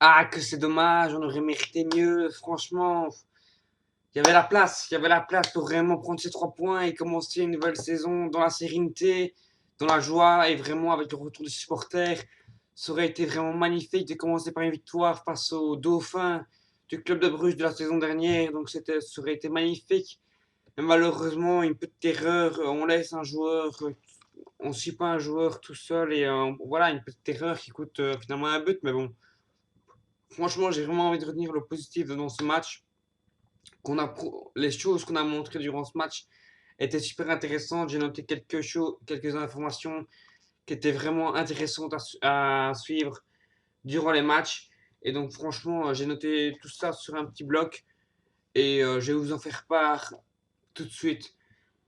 Ah, que c'est dommage, on aurait mérité mieux. Franchement, il y avait la place pour vraiment prendre ces 3 points et commencer une nouvelle saison dans la sérénité, dans la joie et vraiment avec le retour des supporters. Ça aurait été vraiment magnifique de commencer par une victoire face au dauphin du club de Bruges de la saison dernière. Donc ça aurait été magnifique. Mais malheureusement, une petite erreur, on laisse un joueur, on ne suit pas un joueur tout seul et voilà, une petite erreur qui coûte finalement un but. Mais bon, franchement, j'ai vraiment envie de retenir le positif dans ce match. Les choses qu'on a montrées durant ce match étaient super intéressantes. J'ai noté quelques informations qui étaient vraiment intéressantes à suivre durant les matchs. Et donc, franchement, j'ai noté tout ça sur un petit bloc et je vais vous en faire part tout de suite.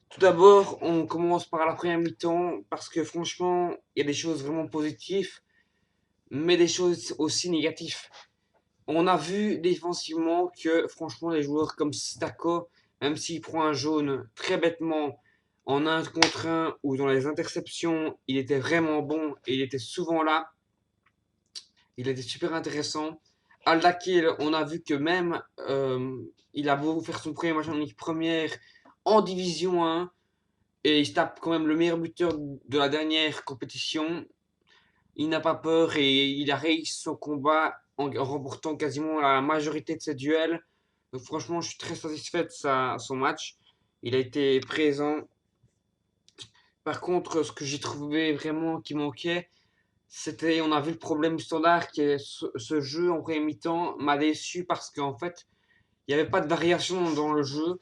Tout d'abord, on commence par la première mi-temps parce que franchement, il y a des choses vraiment positives, mais des choses aussi négatives. On a vu défensivement que franchement les joueurs comme Stako, même s'il prend un jaune très bêtement en un contre un ou dans les interceptions, il était vraiment bon et il était souvent là. Il était super intéressant. Aldakil, on a vu que même il a beau faire son premier match en Ligue première en Division 1 et il se tape quand même le meilleur buteur de la dernière compétition. Il n'a pas peur et il a réussi son combat en remportant quasiment la majorité de ses duels. Donc franchement, je suis très satisfait de son match. Il a été présent. Par contre, ce que j'ai trouvé vraiment qui manquait, c'était, on a vu le problème du standard, qui est ce jeu en premier mi-temps m'a déçu parce qu'en fait, il n'y avait pas de variation dans le jeu.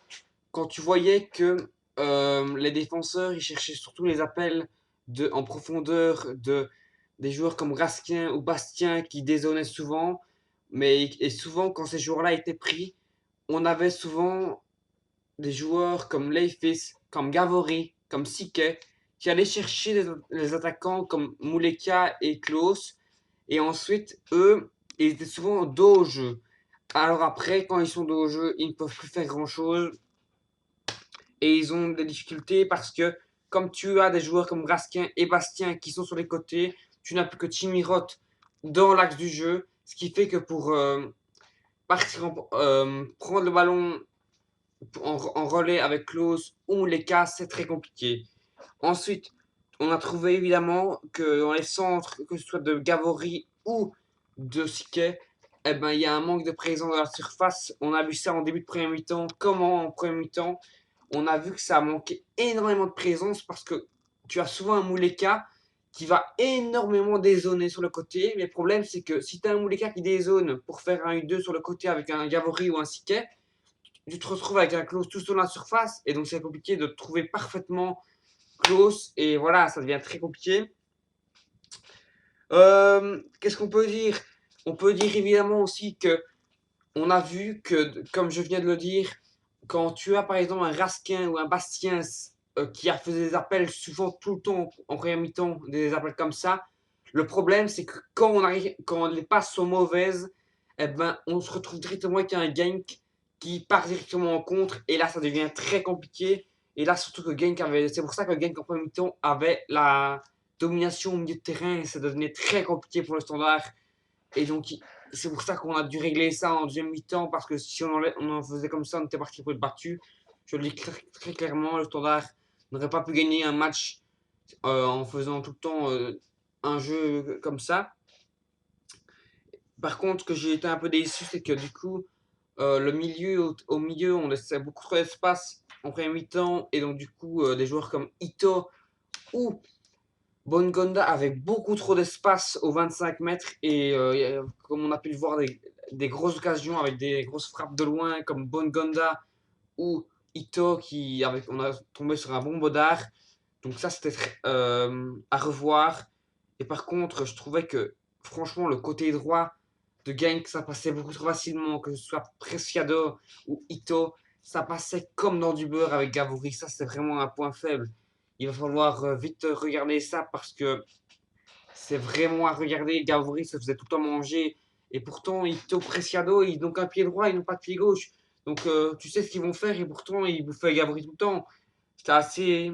Quand tu voyais que les défenseurs, ils cherchaient surtout les appels en profondeur des joueurs comme Raskin ou Bastien qui dézonnaient souvent. Et souvent, quand ces joueurs-là étaient pris, on avait souvent des joueurs comme Leifis, comme Gavori, comme Sique, qui allaient chercher les attaquants comme Muleka et Klaus. Et ensuite, eux, ils étaient souvent dos au jeu. Alors après, quand ils sont dos au jeu, ils ne peuvent plus faire grand-chose et ils ont des difficultés parce que comme tu as des joueurs comme Raskin et Bastien qui sont sur les côtés, tu n'as plus que Timirot dans l'axe du jeu, ce qui fait que pour prendre le ballon en relais avec Klaus ou les cas, c'est très compliqué. Ensuite, on a trouvé évidemment que dans les centres, que ce soit de Gavori ou de Siquet, eh ben, il y a un manque de présence dans la surface. On a vu ça en début de première mi-temps. Comment en première mi-temps, on a vu que ça a manqué énormément de présence parce que tu as souvent un Mouleka qui va énormément dézoner sur le côté. Mais le problème, c'est que si tu as un Mouleka qui dézone pour faire un U2 sur le côté avec un Gavori ou un Siquet, tu te retrouves avec un close tout sur la surface et donc c'est compliqué de trouver parfaitement close et voilà, ça devient très compliqué. Qu'est-ce qu'on peut dire? On peut dire évidemment aussi que on a vu que, comme je viens de le dire, quand tu as par exemple un Raskin ou un Bastien qui a fait des appels souvent tout le temps en première mi-temps, des appels comme ça, le problème c'est que quand les passes sont mauvaises, eh ben, on se retrouve directement avec un Genk qui part directement en contre et là ça devient très compliqué. Et là surtout que Genk avait, c'est pour ça que Genk en première mi-temps avait la domination au milieu de terrain et ça devenait très compliqué pour le standard. Et donc, c'est pour ça qu'on a dû régler ça en deuxième mi-temps, parce que si on en faisait comme ça, on était parti pour être battu. Je le dis très clairement, le Standard n'aurait pas pu gagner un match en faisant tout le temps un jeu comme ça. Par contre, ce que j'ai été un peu déçu, c'est que du coup, le milieu, au milieu, on laissait beaucoup trop d'espace en première mi-temps, et donc du coup, des joueurs comme Ito ou Bongonda avec beaucoup trop d'espace aux 25 mètres et comme on a pu le voir, des grosses occasions avec des grosses frappes de loin comme Bongonda ou Ito on a tombé sur un bon Bodard. Donc ça c'était à revoir. Et par contre je trouvais que franchement le côté droit de Genk ça passait beaucoup trop facilement, que ce soit Preciado ou Ito, ça passait comme dans du beurre avec Gavouri. Ça c'est vraiment un point faible. Il va falloir vite regarder ça parce que c'est vraiment à regarder. Gavouri se faisait tout le temps manger. Et pourtant, Ito Preciado, ils n'ont qu'un pied droit, ils n'ont pas de pied gauche. Donc, tu sais ce qu'ils vont faire et pourtant, ils bouffaient Gavouri tout le temps. C'était assez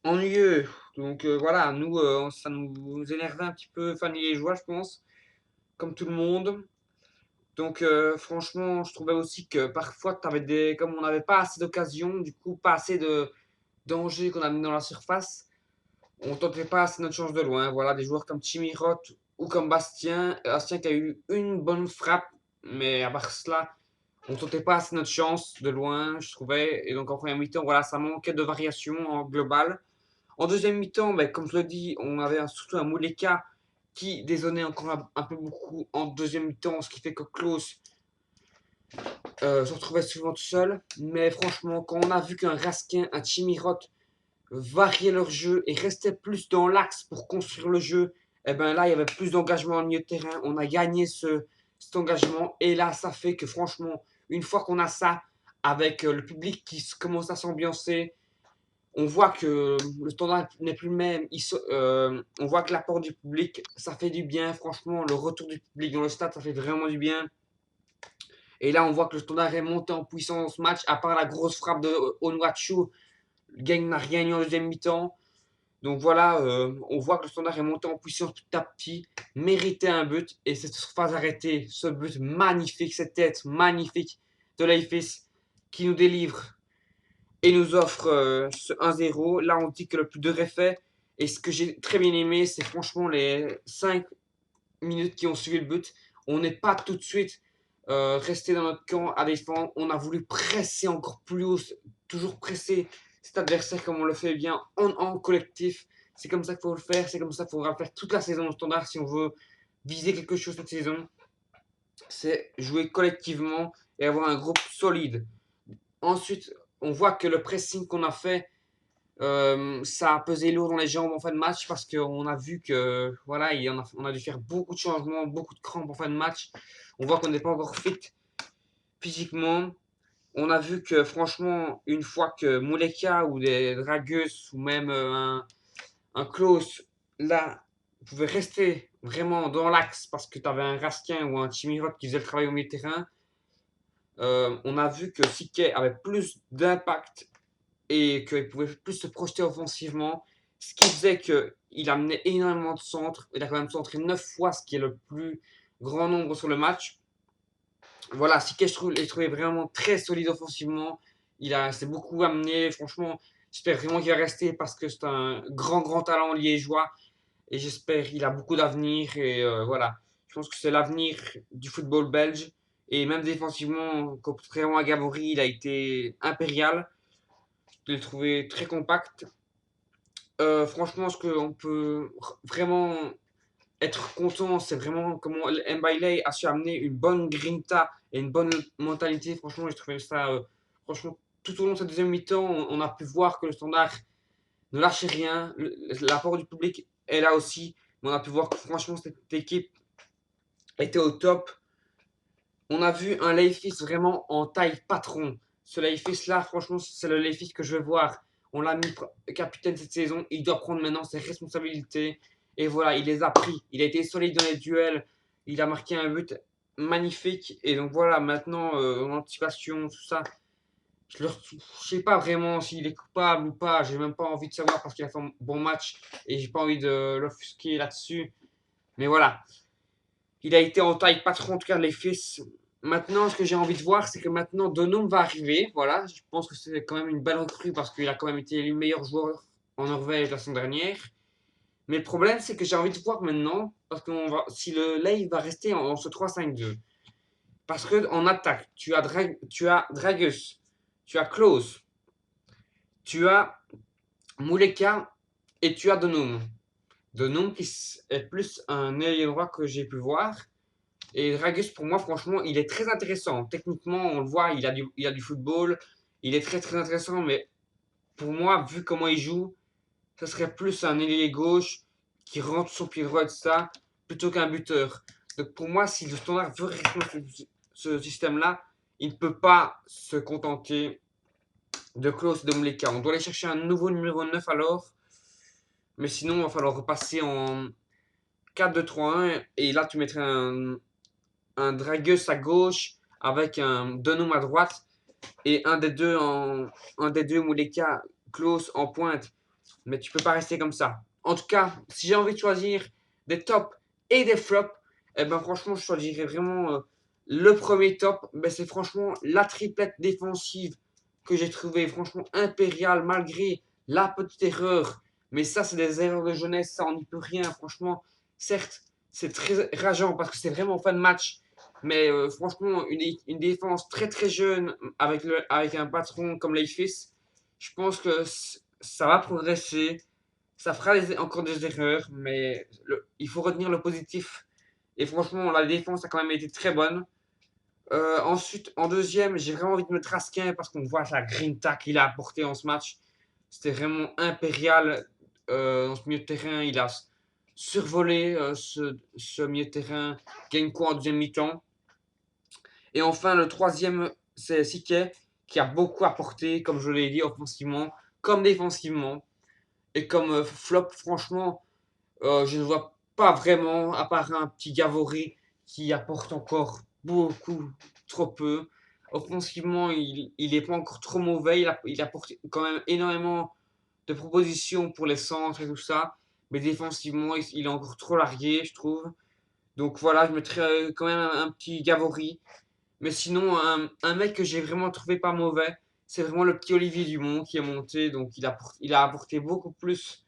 ennuyeux. Donc, voilà, nous, ça nous énervait un petit peu, enfin, les joueurs, je pense. comme tout le monde. Donc franchement, je trouvais aussi que parfois, comme on n'avait pas assez d'occasions, du coup, pas assez de dangers qu'on a mis dans la surface, on tentait pas assez notre chance de loin. Voilà, des joueurs comme Chimiroth ou comme Bastien. Bastien qui a eu une bonne frappe, mais à part cela, on tentait pas assez notre chance de loin, je trouvais. Et donc en première mi-temps, voilà, ça manquait de variation en global. En deuxième mi-temps, ben, comme je le dis, on avait surtout un Mouleka qui dézonnait encore un peu beaucoup en deuxième mi-temps, ce qui fait que Klaus se retrouvait souvent tout seul. Mais franchement, quand on a vu qu'un Raskin, un Chimiroth variaient leur jeu et restaient plus dans l'axe pour construire le jeu, et ben là, il y avait plus d'engagement au milieu de terrain. On a gagné cet engagement. Et là, ça fait que franchement, une fois qu'on a ça, avec le public qui commence à s'ambiancer, on voit que le standard n'est plus le même. On voit que l'apport du public, ça fait du bien. Franchement, le retour du public dans le stade, ça fait vraiment du bien. Et là, on voit que le standard est monté en puissance dans ce match, à part la grosse frappe de Onwachu. Le gang n'a rien eu en deuxième mi-temps. Donc voilà, on voit que le standard est monté en puissance petit à petit, méritait un but, et cette phase arrêtée, ce but magnifique, cette tête magnifique de Leifis qui nous délivre et nous offre ce 1-0. Là, on dit que le plus dur est fait. Et ce que j'ai très bien aimé, c'est franchement les 5 minutes qui ont suivi le but. On n'est pas tout de suite resté dans notre camp à défendre. On a voulu presser encore plus haut, toujours presser cet adversaire comme on le fait bien en collectif. C'est comme ça qu'il faut le faire. C'est comme ça qu'il faudra le faire toute la saison au standard si on veut viser quelque chose cette saison. C'est jouer collectivement et avoir un groupe solide. Ensuite, on voit que le pressing qu'on a fait, ça a pesé lourd dans les jambes en fin de match parce qu'on a vu que voilà, on a dû faire beaucoup de changements, beaucoup de crampes en fin de match. On voit qu'on n'est pas encore fit physiquement. On a vu que franchement, une fois que Mouleka ou des dragueuses ou même un Klaus, là, pouvait rester vraiment dans l'axe parce que tu avais un Raskin ou un Chimirot qui faisait le travail au milieu de terrain, on a vu que Sique avait plus d'impact et qu'il pouvait plus se projeter offensivement, ce qui faisait qu'il amenait énormément de centres. Il a quand même centré 9 fois, ce qui est le plus grand nombre sur le match. Voilà, Sique, je trouvais vraiment très solide offensivement. Il s'est beaucoup amené. Franchement, j'espère vraiment qu'il va rester parce que c'est un grand talent liégeois. Et j'espère qu'il a beaucoup d'avenir. Et voilà, je pense que c'est l'avenir du football belge. Et même défensivement, contrairement à Gabory, il a été impérial. Je l'ai trouvé très compact. Franchement, ce qu'on peut vraiment être content, c'est vraiment comment Mbailey a su amener une bonne grinta et une bonne mentalité. Franchement, j'ai trouvé ça. Franchement, tout au long de cette deuxième mi-temps, on a pu voir que le standard ne lâchait rien. L'apport du public est là aussi. Mais on a pu voir que franchement, cette équipe était au top. On a vu un Leifis vraiment en taille patron. Ce Leifis là, franchement, c'est le Leifis que je veux voir. On l'a mis capitaine cette saison. Il doit prendre maintenant ses responsabilités. Et voilà, il les a pris. Il a été solide dans les duels. Il a marqué un but magnifique. Et donc voilà, maintenant, en anticipation, tout ça, je ne sais pas vraiment s'il est coupable ou pas. J'ai même pas envie de savoir parce qu'il a fait un bon match. Et j'ai pas envie de l'offusquer là-dessus. Mais voilà, il a été en taille patron, en tout cas, les fils. Maintenant, ce que j'ai envie de voir, c'est que maintenant, Donum va arriver. Voilà, je pense que c'est quand même une belle recrue parce qu'il a quand même été élu meilleur joueur en Norvège la saison dernière. Mais le problème, c'est que j'ai envie de voir maintenant, parce que si le Lay va rester en ce 3-5-2. Parce qu'en attaque, tu as Dragus, tu as Klaus, tu as Muleka et tu as Donum. Donum qui est plus un ailier droit que j'ai pu voir. Et Dragus, pour moi, franchement, il est très intéressant. Techniquement, on le voit, il a du football. Il est très intéressant, mais pour moi, vu comment il joue, ce serait plus un ailier gauche qui rentre son pied droit de ça, plutôt qu'un buteur. Donc pour moi, si le standard veut rester ce système-là, il ne peut pas se contenter de Klaus de Mleka. On doit aller chercher un nouveau numéro 9 alors. Mais sinon, il va falloir repasser en 4-2-3-1. Et là, tu mettrais un Dragus à gauche avec un Donum à droite et un des deux Mouleka close en pointe. Mais tu peux pas rester comme ça. En tout cas, si j'ai envie de choisir des tops et des flops, Eh ben franchement, je choisirais vraiment le premier top. Ben, c'est franchement la triplette défensive que j'ai trouvé franchement impériale malgré la petite erreur. Mais ça, c'est des erreurs de jeunesse, ça, on n'y peut rien. Franchement, certes, c'est très rageant parce que c'est vraiment fin de match. Mais franchement, une défense très très jeune avec un patron comme Leifis, je pense que ça va progresser. Ça fera encore des erreurs, mais il faut retenir le positif. Et franchement, la défense a quand même été très bonne. Ensuite, en deuxième, j'ai vraiment envie de mettre Raskin parce qu'on voit la grinta qu'il a apporté en ce match. C'était vraiment impérial dans ce milieu de terrain. Il a survolé ce milieu de terrain. Gagne quoi en deuxième mi-temps. Et enfin, le troisième, c'est Siquet qui a beaucoup apporté, comme je l'ai dit, offensivement comme défensivement. Et comme flop, franchement, je ne vois pas vraiment, à part un petit Gavory qui apporte encore beaucoup, trop peu. Offensivement, il est pas encore trop mauvais. Il apporte quand même énormément de propositions pour les centres et tout ça. Mais défensivement, il est encore trop largué, je trouve. Donc voilà, je mettrais quand même un petit Gavory. Mais sinon, un mec que j'ai vraiment trouvé pas mauvais, c'est vraiment le petit Olivier Dumont qui est monté. Donc il a apporté beaucoup plus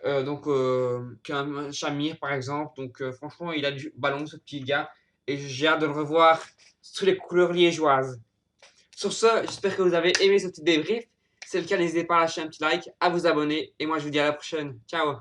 qu'un Chamir par exemple. Donc franchement, il a du ballon ce petit gars et j'ai hâte de le revoir sous les couleurs liégeoises. Sur ce, j'espère que vous avez aimé ce petit débrief. Si c'est le cas, n'hésitez pas à lâcher un petit like, à vous abonner et moi je vous dis à la prochaine. Ciao.